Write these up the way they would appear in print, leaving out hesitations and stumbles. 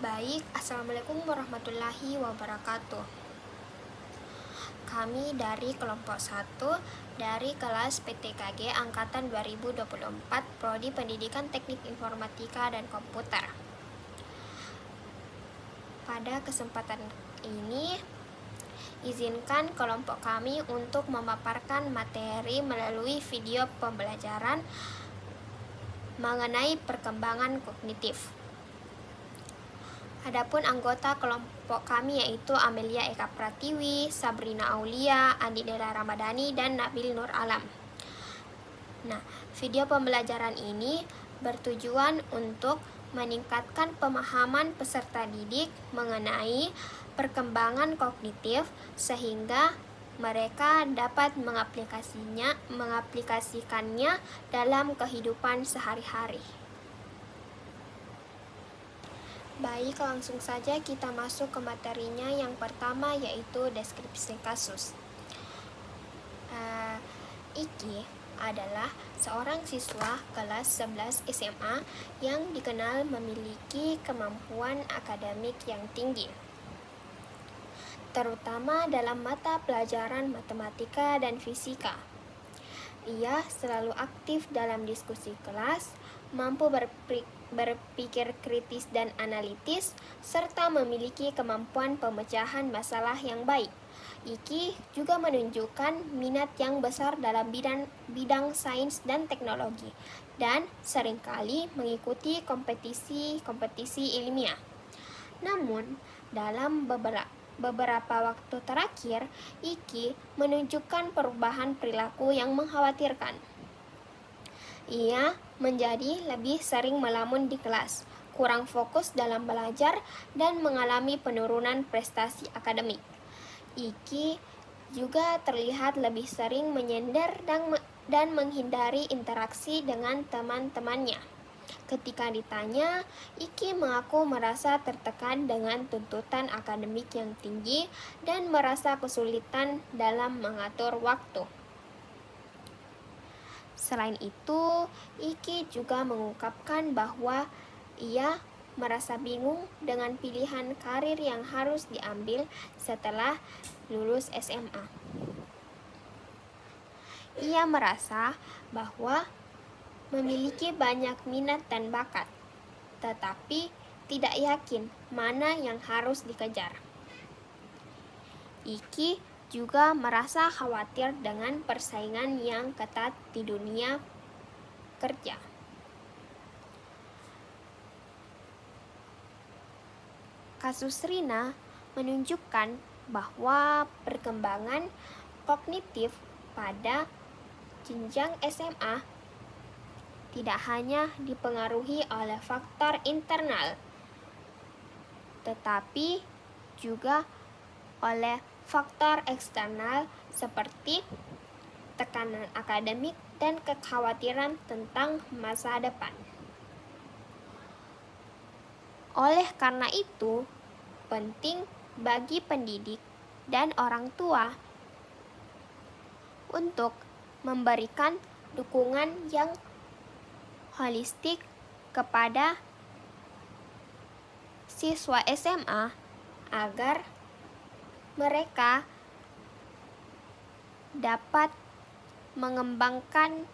Baik, Assalamualaikum warahmatullahi wabarakatuh. Kami dari kelompok 1 dari kelas PTKG Angkatan 2024 Prodi Pendidikan Teknik Informatika dan Komputer. Pada kesempatan ini, izinkan kelompok kami untuk memaparkan materi melalui video pembelajaran mengenai perkembangan kognitif. Adapun anggota kelompok kami yaitu Amelia Eka Pratiwi, Sabrina Aulia, Andi Dela Ramadhani, dan Nabil Nur Alam. Nah, video pembelajaran ini bertujuan untuk meningkatkan pemahaman peserta didik mengenai perkembangan kognitif sehingga mereka dapat mengaplikasikannya dalam kehidupan sehari-hari. Baik, langsung saja kita masuk ke materinya. Yang pertama yaitu deskripsi kasus. Iki adalah seorang siswa kelas 11 SMA yang dikenal memiliki kemampuan akademik yang tinggi, terutama dalam mata pelajaran matematika dan fisika. Ia selalu aktif dalam diskusi kelas, mampu berpikir kritis dan analitis, serta memiliki kemampuan pemecahan masalah yang baik. Iki juga menunjukkan minat yang besar dalam bidang sains dan teknologi, dan seringkali mengikuti kompetisi ilmiah. Namun, dalam beberapa waktu terakhir, Iki menunjukkan perubahan perilaku yang mengkhawatirkan. Ia menjadi lebih sering melamun di kelas, kurang fokus dalam belajar, dan mengalami penurunan prestasi akademik. Iki juga terlihat lebih sering menyender dan menghindari interaksi dengan teman-temannya. Ketika ditanya, Iki mengaku merasa tertekan dengan tuntutan akademik yang tinggi dan merasa kesulitan dalam mengatur waktu. Selain itu, Iki juga mengungkapkan bahwa ia merasa bingung dengan pilihan karir yang harus diambil setelah lulus SMA. Ia merasa bahwa memiliki banyak minat dan bakat, tetapi tidak yakin mana yang harus dikejar. Iki juga merasa khawatir dengan persaingan yang ketat di dunia kerja. Kasus Rina menunjukkan bahwa perkembangan kognitif pada jenjang SMA tidak hanya dipengaruhi oleh faktor internal, tetapi juga oleh faktor eksternal seperti tekanan akademik dan kekhawatiran tentang masa depan. Oleh karena itu, penting bagi pendidik dan orang tua untuk memberikan dukungan yang holistik kepada siswa SMA agar mereka dapat mengembangkan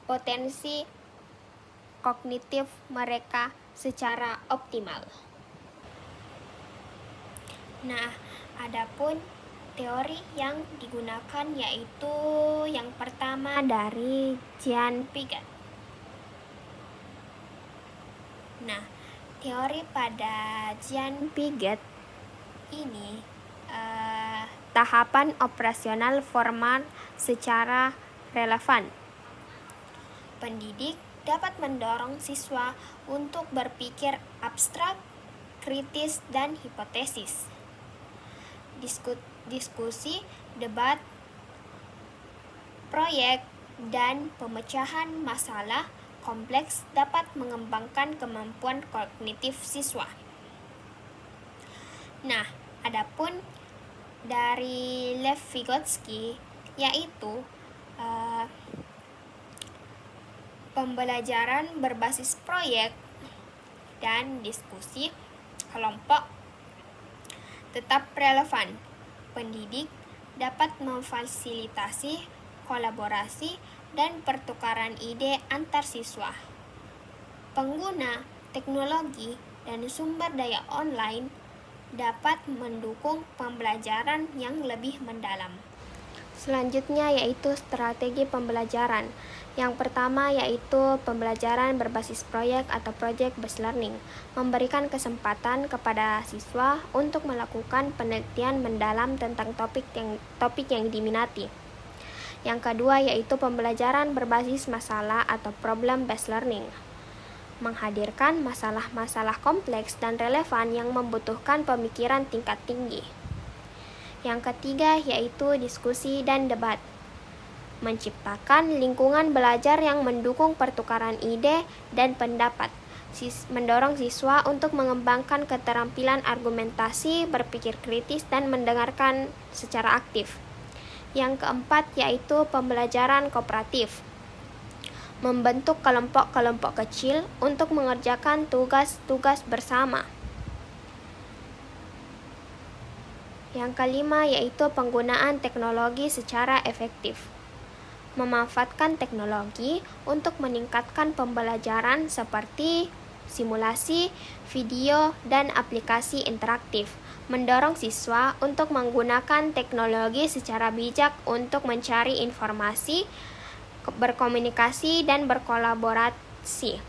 potensi kognitif mereka secara optimal. Nah, adapun teori yang digunakan yaitu yang pertama dari Jean Piaget. Nah, teori pada Jean Piaget ini tahapan operasional formal secara relevan. Pendidik dapat mendorong siswa untuk berpikir abstrak, kritis, dan hipotesis. Diskusi, debat, proyek, dan pemecahan masalah kompleks dapat mengembangkan kemampuan kognitif siswa. Nah, adapun dari Lev Vygotsky yaitu pembelajaran berbasis proyek dan diskusi kelompok tetap relevan. Pendidik dapat memfasilitasi kolaborasi dan pertukaran ide antar siswa. Pengguna teknologi dan sumber daya online dapat mendukung pembelajaran yang lebih mendalam. Selanjutnya yaitu strategi pembelajaran. Yang pertama yaitu pembelajaran berbasis proyek atau project-based learning, memberikan kesempatan kepada siswa untuk melakukan penelitian mendalam tentang topik yang diminati. Yang kedua yaitu pembelajaran berbasis masalah atau problem-based learning, menghadirkan masalah-masalah kompleks dan relevan yang membutuhkan pemikiran tingkat tinggi. Yang ketiga yaitu diskusi dan debat, menciptakan lingkungan belajar yang mendukung pertukaran ide dan pendapat, mendorong siswa untuk mengembangkan keterampilan argumentasi, berpikir kritis, dan mendengarkan secara aktif. Yang keempat yaitu pembelajaran kooperatif, membentuk kelompok-kelompok kecil untuk mengerjakan tugas-tugas bersama. Yang kelima yaitu penggunaan teknologi secara efektif, memanfaatkan teknologi untuk meningkatkan pembelajaran seperti simulasi, video, dan aplikasi interaktif, mendorong siswa untuk menggunakan teknologi secara bijak untuk mencari informasi, berkomunikasi, dan berkolaborasi,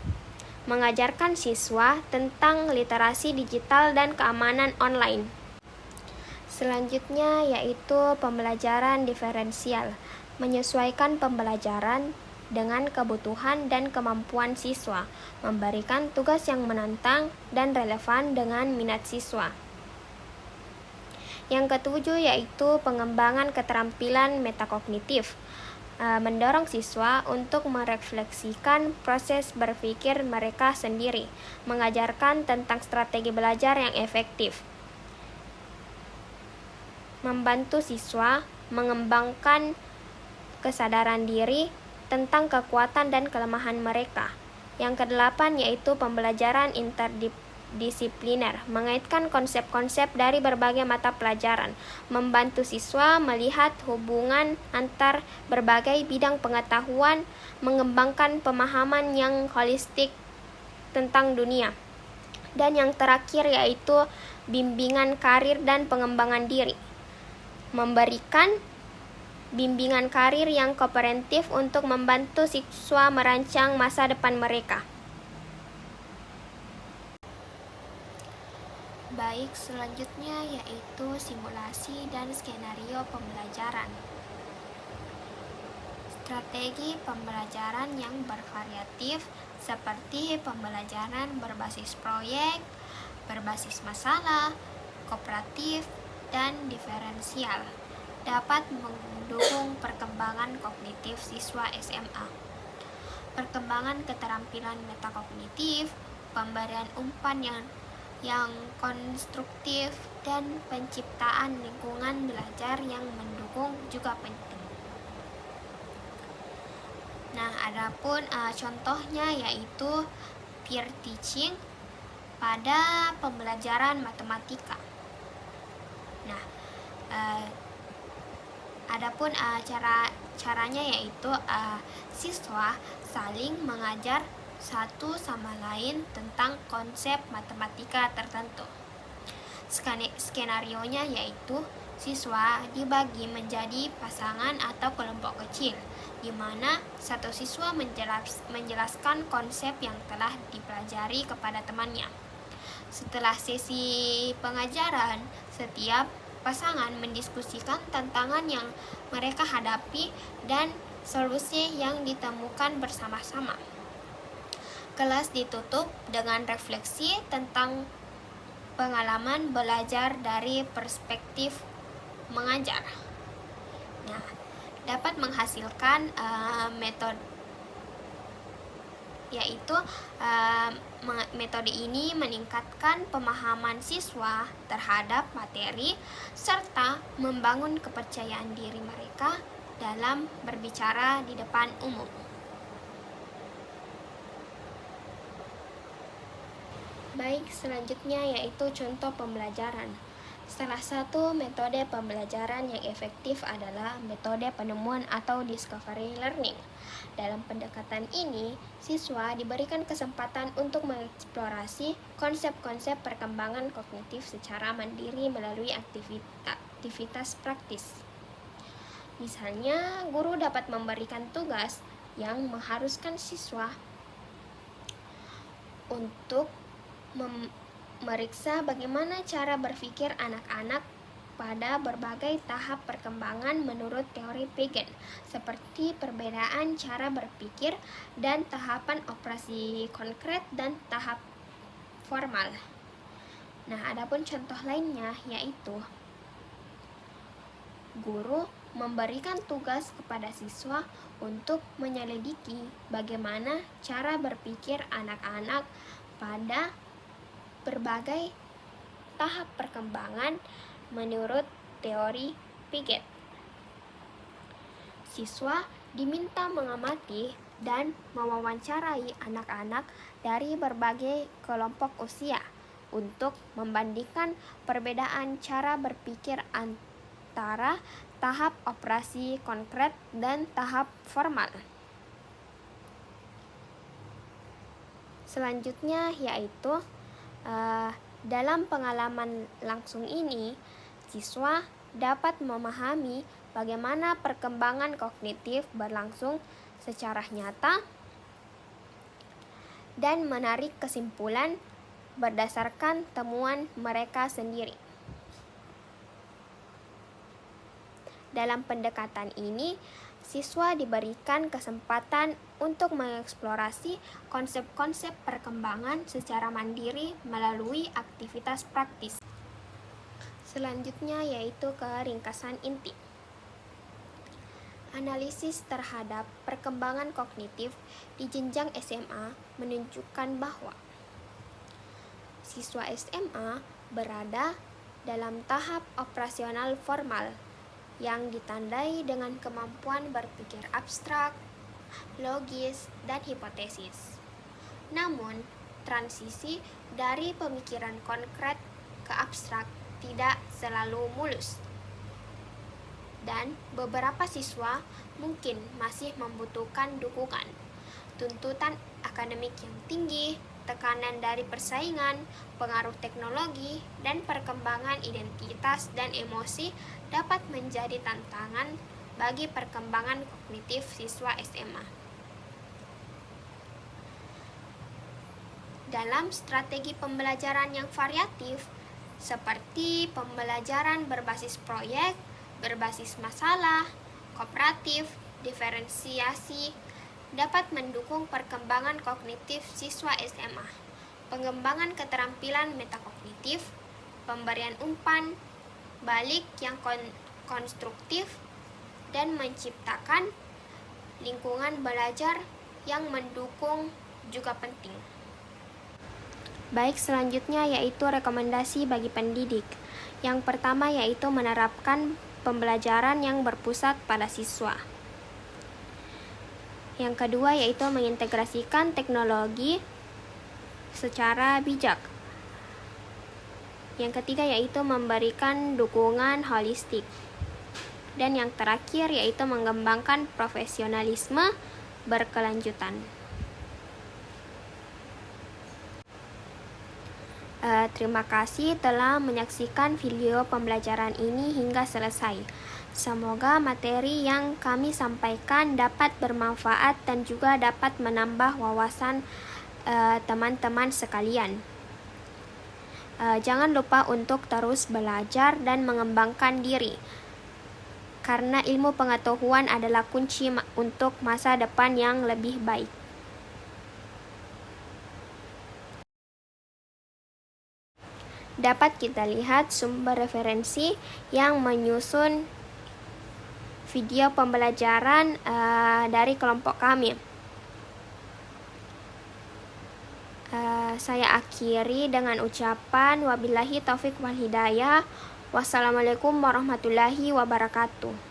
mengajarkan siswa tentang literasi digital dan keamanan online. Selanjutnya yaitu pembelajaran diferensial, menyesuaikan pembelajaran dengan kebutuhan dan kemampuan siswa, memberikan tugas yang menantang dan relevan dengan minat siswa. Yang ketujuh yaitu pengembangan keterampilan metakognitif, mendorong siswa untuk merefleksikan proses berpikir mereka sendiri, mengajarkan tentang strategi belajar yang efektif, membantu siswa mengembangkan kesadaran diri tentang kekuatan dan kelemahan mereka. Yang kedelapan yaitu pembelajaran interdisipliner, mengaitkan konsep-konsep dari berbagai mata pelajaran, membantu siswa melihat hubungan antar berbagai bidang pengetahuan, mengembangkan pemahaman yang holistik tentang dunia. Dan yang terakhir yaitu bimbingan karir dan pengembangan diri, memberikan bimbingan karir yang komprehensif untuk membantu siswa merancang masa depan mereka. Baik, selanjutnya yaitu simulasi dan skenario pembelajaran. Strategi pembelajaran yang bervariatif seperti pembelajaran berbasis proyek, berbasis masalah, kooperatif, dan diferensial dapat mendukung perkembangan kognitif siswa SMA, perkembangan keterampilan metakognitif, pemberian umpan yang konstruktif, dan penciptaan lingkungan belajar yang mendukung juga penting. Nah, adapun contohnya yaitu peer teaching pada pembelajaran matematika. Nah, adapun caranya yaitu siswa saling mengajar satu sama lain tentang konsep matematika tertentu. Skenarionya yaitu siswa dibagi menjadi pasangan atau kelompok kecil, di mana satu siswa menjelaskan konsep yang telah dipelajari kepada temannya. Setelah sesi pengajaran, setiap pasangan mendiskusikan tantangan yang mereka hadapi dan solusi yang ditemukan bersama-sama. Kelas ditutup dengan refleksi tentang pengalaman belajar dari perspektif mengajar. Nah, dapat menghasilkan metode yaitu metode ini meningkatkan pemahaman siswa terhadap materi serta membangun kepercayaan diri mereka dalam berbicara di depan umum. Baik, selanjutnya yaitu contoh pembelajaran. Salah satu metode pembelajaran yang efektif adalah metode penemuan atau discovery learning. Dalam pendekatan ini, siswa diberikan kesempatan untuk mengeksplorasi konsep-konsep perkembangan kognitif secara mandiri melalui aktivitas praktis. Misalnya, guru dapat memberikan tugas yang mengharuskan siswa untuk memeriksa bagaimana cara berpikir anak-anak pada berbagai tahap perkembangan menurut teori Piaget, seperti perbedaan cara berpikir dan tahapan operasi konkret dan tahap formal. Nah, adapun contoh lainnya yaitu guru memberikan tugas kepada siswa untuk menyelidiki bagaimana cara berpikir anak-anak pada berbagai tahap perkembangan menurut teori Piaget. Siswa diminta mengamati dan mewawancarai anak-anak dari berbagai kelompok usia untuk membandingkan perbedaan cara berpikir antara tahap operasi konkret dan tahap formal. Selanjutnya yaitu dalam pengalaman langsung ini, siswa dapat memahami bagaimana perkembangan kognitif berlangsung secara nyata dan menarik kesimpulan berdasarkan temuan mereka sendiri. Dalam pendekatan ini, siswa diberikan kesempatan untuk mengeksplorasi konsep-konsep perkembangan secara mandiri melalui aktivitas praktis. Selanjutnya yaitu keringkasan inti. Analisis terhadap perkembangan kognitif di jenjang SMA menunjukkan bahwa siswa SMA berada dalam tahap operasional formal yang ditandai dengan kemampuan berpikir abstrak, logis, dan hipotesis. Namun, transisi dari pemikiran konkret ke abstrak tidak selalu mulus. Dan beberapa siswa mungkin masih membutuhkan dukungan, tuntutan akademik yang tinggi, tekanan dari persaingan, pengaruh teknologi, dan perkembangan identitas dan emosi dapat menjadi tantangan bagi perkembangan kognitif siswa SMA. Dalam strategi pembelajaran yang variatif, seperti pembelajaran berbasis proyek, berbasis masalah, kooperatif, diferensiasi, dapat mendukung perkembangan kognitif siswa SMA, pengembangan keterampilan metakognitif, pemberian umpan balik yang konstruktif, dan menciptakan lingkungan belajar yang mendukung juga penting. Baik, selanjutnya yaitu rekomendasi bagi pendidik. Yang pertama yaitu menerapkan pembelajaran yang berpusat pada siswa. Yang kedua yaitu mengintegrasikan teknologi secara bijak. Yang ketiga yaitu memberikan dukungan holistik. Dan yang terakhir yaitu mengembangkan profesionalisme berkelanjutan. Terima kasih telah menyaksikan video pembelajaran ini hingga selesai. Semoga materi yang kami sampaikan dapat bermanfaat dan juga dapat menambah wawasan teman-teman sekalian. Jangan lupa untuk terus belajar dan mengembangkan diri, karena ilmu pengetahuan adalah kunci untuk masa depan yang lebih baik. Dapat kita lihat sumber referensi yang menyusun video pembelajaran dari kelompok kami. Saya akhiri dengan ucapan wabillahi taufik wal hidayah. Wassalamualaikum warahmatullahi wabarakatuh.